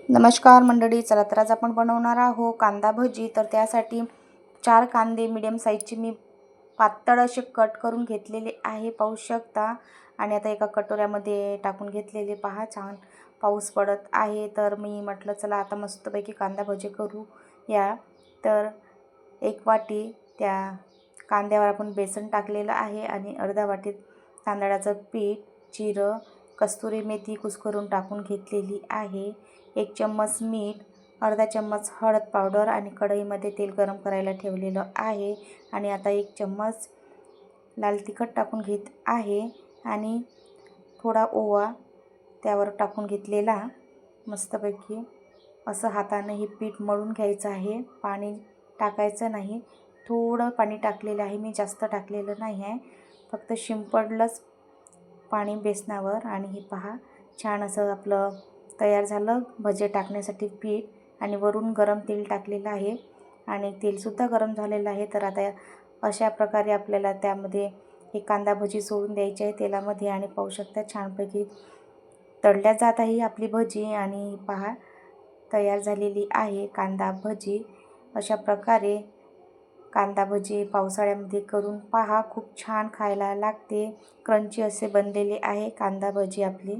नमस्कार मंडळी, चला तर आज आपण बनवणार आहोत कांदा भजी। तर त्यासाठी 4 कांदे मीडियम साईजचे मी पातळ असे कट करून घेतलेले आहे, पाहू शकता। आणि आता एका कटोऱ्यामध्ये टाकून घेतलेले, पहा छान पाऊस पडत आहे। तर मी म्हटलं चला आता मस्तपैकी कांदा भजी करू या। तर एक वाटी त्या कांद्यावर आपण बेसन टाकलेलं आहे आणि अर्धा वाटी तांदळाचं पीठ, जिरं, कस्तुरी मेथी कुस्करून टाकून घेतलेली आहे। 1 चम्मच मीठ, अर्धा चम्मच हळद पावडर आणि कढईमध्ये तेल गरम करायला ठेवलेलं आहे। आणि आता 1 चम्मच लाल तिखट टाकून घेत आहे आणि थोडा ओवा त्यावर टाकून घेतलेला। मस्तपैकी असं हाताने हे पीठ मळून घ्यायचं आहे, पाणी टाकायचं नाही। थोडं पाणी टाकलेलं आहे, मी जास्त टाकलेलं नाही आहे, फक्त शिंपडलंच पाणी बेसनावर। आणि हे पहा छान असं आपलं तयार झालं भजे टाकण्यासाठी पीठ। आणि वरून गरम तेल टाकलेलं आहे आणि तेलसुद्धा गरम झालेलं आहे। तर आता अशा प्रकारे आपल्याला त्यामध्ये हे कांदा भजी सोडून द्यायची आहे तेलामध्ये। आणि पाहू शकता छानपैकी तळल्या जात आहे आपली भजी। आणि पहा तयार झालेली आहे कांदा भजी। अशा प्रकारे कांदा भजी पावसाळ्यामध्ये करून पहा, खूप छान खायला लागते। क्रंची असे बनलेले आहे कांदा भजी आपली।